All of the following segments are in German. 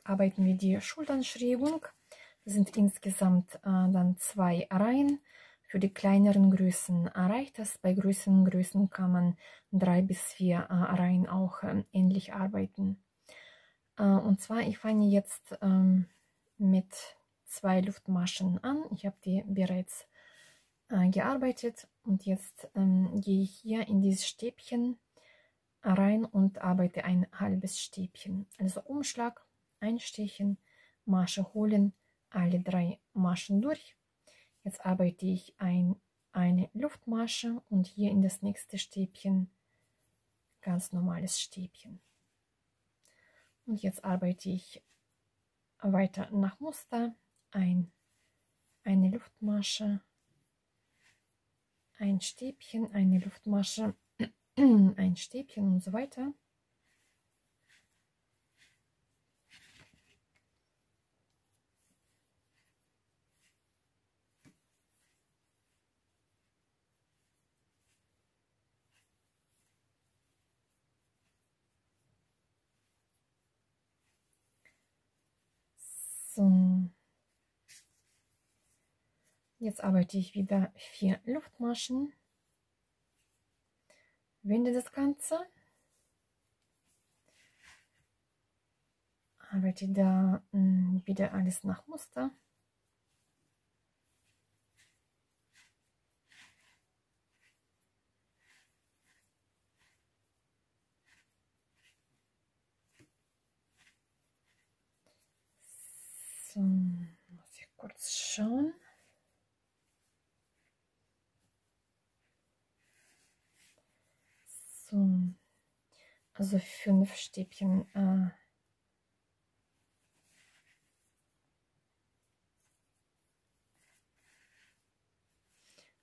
arbeiten wir die Schulternschrägung. Das sind insgesamt dann 2 Reihen. Für die kleineren Größen reicht das. Bei größeren Größen kann man 3 bis 4 Reihen auch ähnlich arbeiten. Und zwar, ich fange jetzt mit 2 Luftmaschen an. Ich habe die bereits gearbeitet und jetzt gehe ich hier in dieses Stäbchen rein und arbeite ein halbes Stäbchen. Also Umschlag, einstechen, Masche holen, alle 3 Maschen durch. Jetzt arbeite ich eine Luftmasche und hier in das nächste Stäbchen ganz normales Stäbchen. Und jetzt arbeite ich weiter nach Muster, eine Luftmasche, ein Stäbchen, eine Luftmasche, ein Stäbchen und so weiter. So. Jetzt arbeite ich wieder 4 Luftmaschen, wende das Ganze, arbeite da wieder alles nach Muster. So, muss ich kurz schauen. So, also 5 Stäbchen.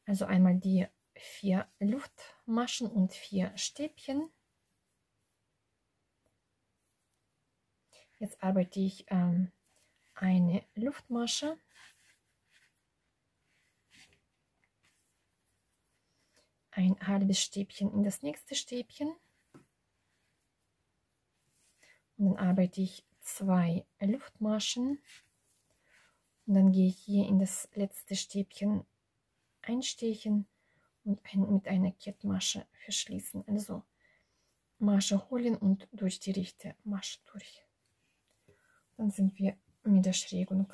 Also einmal die 4 Luftmaschen und 4 Stäbchen. Jetzt arbeite ich eine Luftmasche, ein halbes Stäbchen in das nächste Stäbchen und dann arbeite ich 2 Luftmaschen und dann gehe ich hier in das letzte Stäbchen einstechen und mit einer Kettmasche verschließen. Also Masche holen und durch die rechte Masche durch. Dann sind wir mit der Schrägung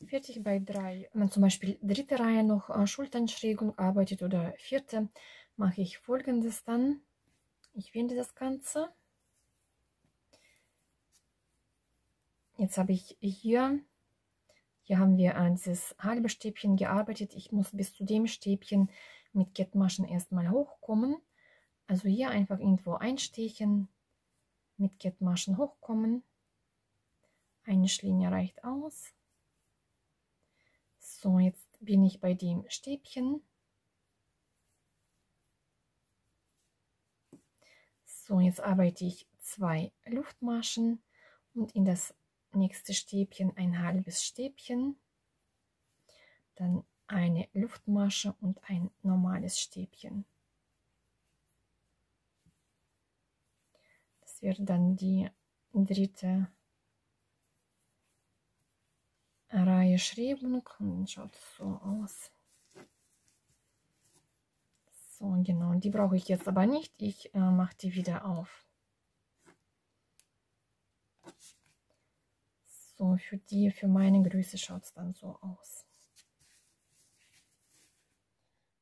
fertig. Bei 3, wenn man zum Beispiel 3. Reihe noch Schulternschrägung arbeitet oder 4., mache ich Folgendes dann. Ich wende das Ganze. Jetzt habe ich hier haben wir dieses halbe Stäbchen gearbeitet. Ich muss bis zu dem Stäbchen mit Kettmaschen erstmal hochkommen. Also hier einfach irgendwo einstechen, mit Kettmaschen hochkommen. Eine Schlinie reicht aus. So, jetzt bin ich bei dem Stäbchen. So, jetzt arbeite ich 2 Luftmaschen und in das nächste Stäbchen ein halbes Stäbchen. Dann eine Luftmasche und ein normales Stäbchen. Das wäre dann die 3. Reihe Schrägung und schaut so aus. So, genau, die brauche ich jetzt aber nicht. Ich mache die wieder auf. So, für meine Größe schaut es dann so aus.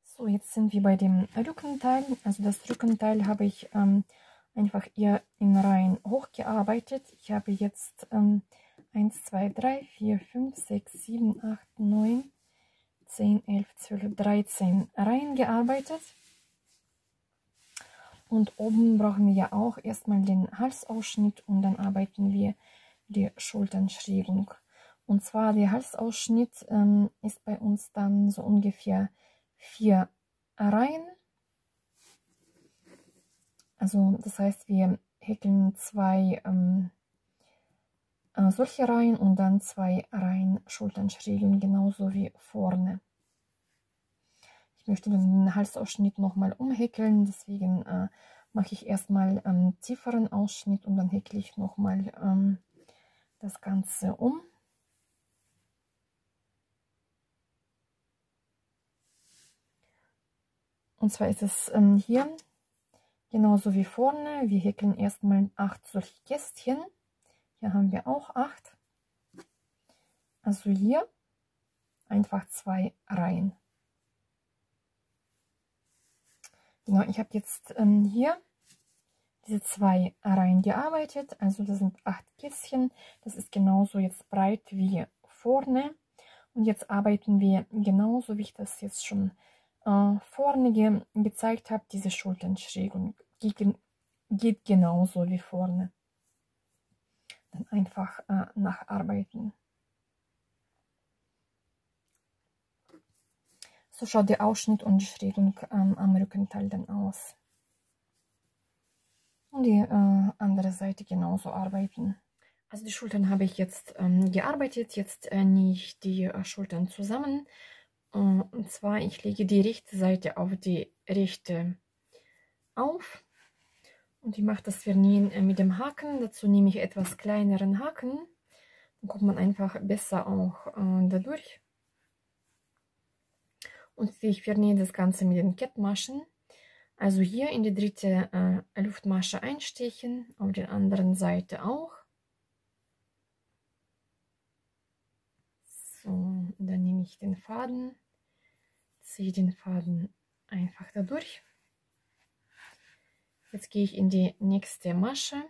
So, jetzt sind wir bei dem Rückenteil. Also das Rückenteil habe ich einfach hier in Reihen hochgearbeitet. Ich habe jetzt 1, 2, 3, 4, 5, 6, 7, 8, 9, 10, 11, 12, 13 Reihen gearbeitet. Und oben brauchen wir ja auch erstmal den Halsausschnitt und dann arbeiten wir die Schulternschrägung. Und zwar der Halsausschnitt ist bei uns dann so ungefähr 4 Reihen. Also das heißt, wir häkeln 2 solche Reihen und dann 2 Reihen Schulternschrägen, genauso wie vorne. Ich möchte den Halsausschnitt nochmal umhäkeln, deswegen mache ich erstmal tieferen Ausschnitt und dann häkle ich nochmal das Ganze um. Und zwar ist es hier genauso wie vorne. Wir häkeln erstmal 8 solche Kästchen. Hier haben wir auch 8. Also hier einfach 2 Reihen. Genau, ich habe jetzt hier diese 2 Reihen gearbeitet. Also das sind 8 Kästchen. Das ist genauso jetzt breit wie vorne. Und jetzt arbeiten wir genauso, wie ich das jetzt schon vorne gezeigt habe. Diese Schultern schräg und geht genauso wie vorne. Dann einfach nacharbeiten. So schaut der Ausschnitt und die Schrägung am Rückenteil dann aus. Und die andere Seite genauso arbeiten. Also die Schultern habe ich jetzt gearbeitet. Jetzt nähe ich die Schultern zusammen. Und zwar, ich lege die rechte Seite auf die rechte auf. Und ich mache das Vernähen mit dem Haken. Dazu nehme ich etwas kleineren Haken. Dann kommt man einfach besser auch dadurch. Und ich vernähe das Ganze mit den Kettmaschen. Also hier in die dritte Luftmasche einstechen, auf der anderen Seite auch. So, dann nehme ich den Faden, ziehe den Faden einfach dadurch. Jetzt gehe ich in die nächste Masche,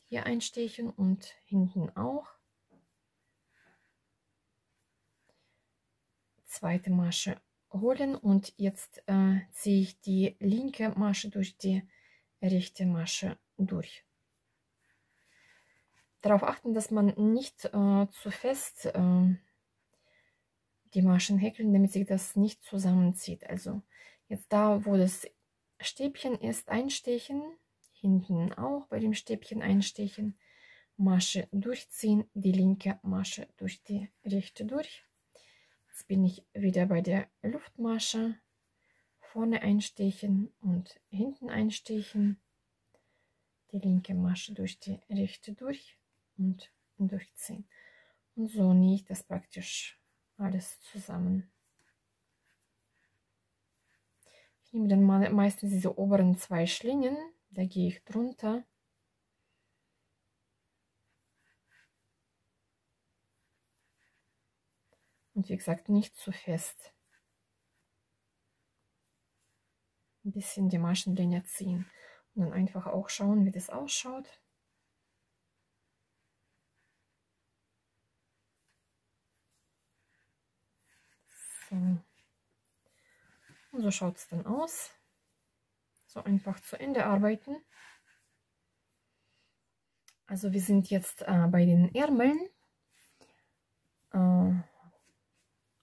hier einstechen und hinten auch. Zweite Masche holen und jetzt ziehe ich die linke Masche durch die rechte Masche durch. Darauf achten, dass man nicht zu fest die Maschen häkeln, damit sich das nicht zusammenzieht. Also jetzt da, wo das Stäbchen ist, einstechen, hinten auch bei dem Stäbchen einstechen, Masche durchziehen, die linke Masche durch die rechte durch. Jetzt bin ich wieder bei der Luftmasche, vorne einstechen und hinten einstechen, die linke Masche durch die rechte durch und durchziehen. Und so nähe ich das praktisch alles zusammen. Ich nehme dann meistens diese oberen 2 Schlingen, da gehe ich drunter. Und wie gesagt, nicht zu fest. Ein bisschen die Maschenlänge ziehen. Und dann einfach auch schauen, wie das ausschaut. So. Und so schaut es dann aus. So einfach zu Ende arbeiten. Also wir sind jetzt bei den Ärmeln.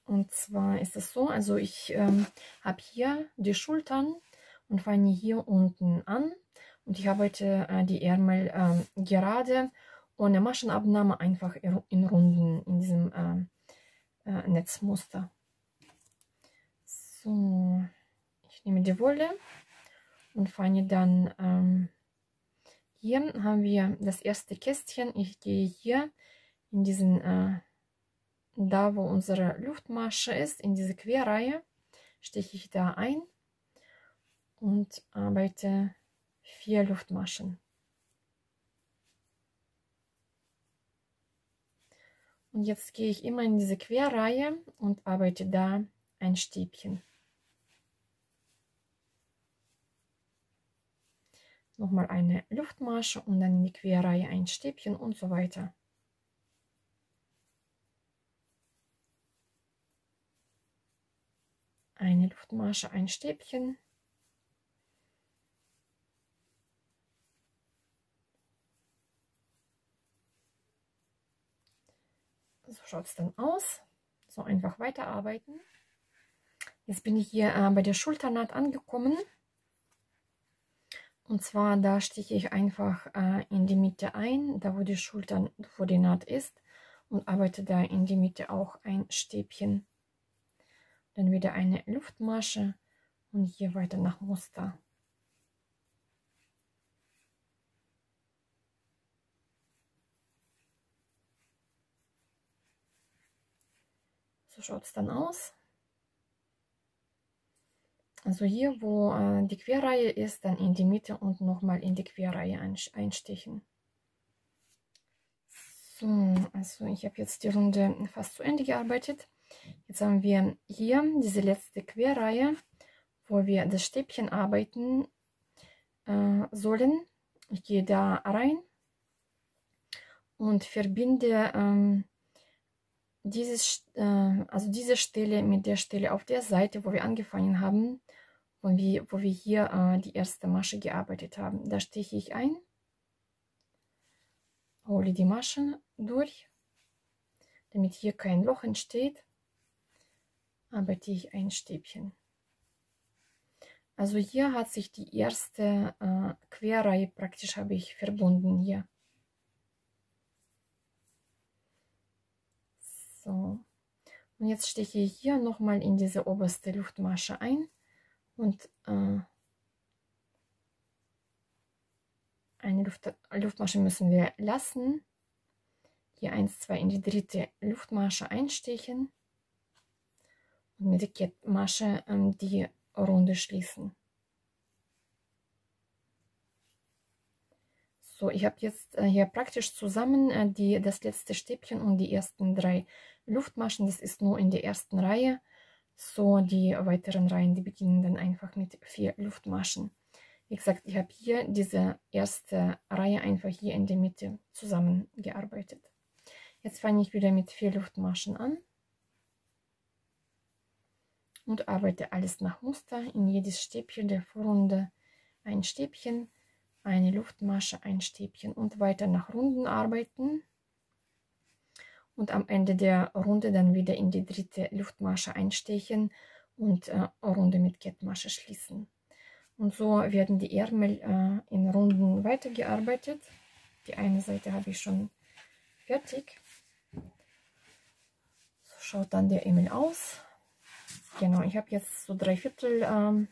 Und zwar ist es so, also ich habe hier die Schultern und fange hier unten an. Und ich arbeite die Ärmel gerade, ohne Maschenabnahme, einfach in Runden in diesem Netzmuster. So, ich nehme die Wolle und fange dann, hier haben wir das erste Kästchen. Ich gehe hier in diesen, da wo unsere Luftmasche ist, in diese Querreihe, steche ich da ein und arbeite 4 Luftmaschen. Und jetzt gehe ich immer in diese Querreihe und arbeite da ein Stäbchen. Nochmal eine Luftmasche und dann in die Querreihe ein Stäbchen und so weiter. Eine Luftmasche, ein Stäbchen. So schaut es dann aus. So einfach weiterarbeiten. Jetzt bin ich hier bei der Schulternaht angekommen. Und zwar da stiche ich einfach in die Mitte ein, da wo die Schultern, wo die Naht ist, und arbeite da in die Mitte auch ein Stäbchen. Dann wieder eine Luftmasche und hier weiter nach Muster. So schaut es dann aus. Also hier, wo die Querreihe ist, dann in die Mitte und nochmal in die Querreihe einstechen. So, also ich habe jetzt die Runde fast zu Ende gearbeitet. Jetzt haben wir hier diese letzte Querreihe, wo wir das Stäbchen arbeiten sollen. Ich gehe da rein und verbinde diese Stelle mit der Stelle auf der Seite, wo wir angefangen haben, wo wir hier die erste Masche gearbeitet haben. Da steche ich ein, hole die Maschen durch, damit hier kein Loch entsteht, arbeite ich ein Stäbchen. Also hier hat sich die erste Querreihe praktisch habe ich verbunden hier. So. Und jetzt steche ich hier nochmal in diese oberste Luftmasche ein und eine Luftmasche müssen wir lassen. Hier 1, 2 in die dritte Luftmasche einstechen und mit der Kettmasche die Runde schließen. So, ich habe jetzt hier praktisch zusammen das letzte Stäbchen und die ersten 3 Luftmaschen. Das ist nur in der ersten Reihe. So, die weiteren Reihen, die beginnen dann einfach mit 4 Luftmaschen. Wie gesagt, ich habe hier diese erste Reihe einfach hier in der Mitte zusammengearbeitet. Jetzt fange ich wieder mit 4 Luftmaschen an und arbeite alles nach Muster. In jedes Stäbchen der Vorrunde ein Stäbchen, eine Luftmasche, ein Stäbchen und weiter nach Runden arbeiten. Und am Ende der Runde dann wieder in die dritte Luftmasche einstechen und Runde mit Kettmasche schließen. Und so werden die Ärmel in Runden weitergearbeitet. Die eine Seite habe ich schon fertig. So schaut dann der Ärmel aus. Genau, ich habe jetzt so 3/4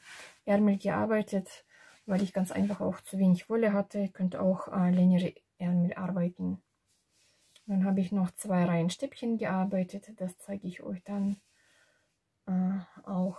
Ärmel gearbeitet, weil ich ganz einfach auch zu wenig Wolle hatte. Ihr könnt auch längere Ärmel arbeiten. Dann habe ich noch 2 Reihen Stäbchen gearbeitet. Das zeige ich euch dann auch.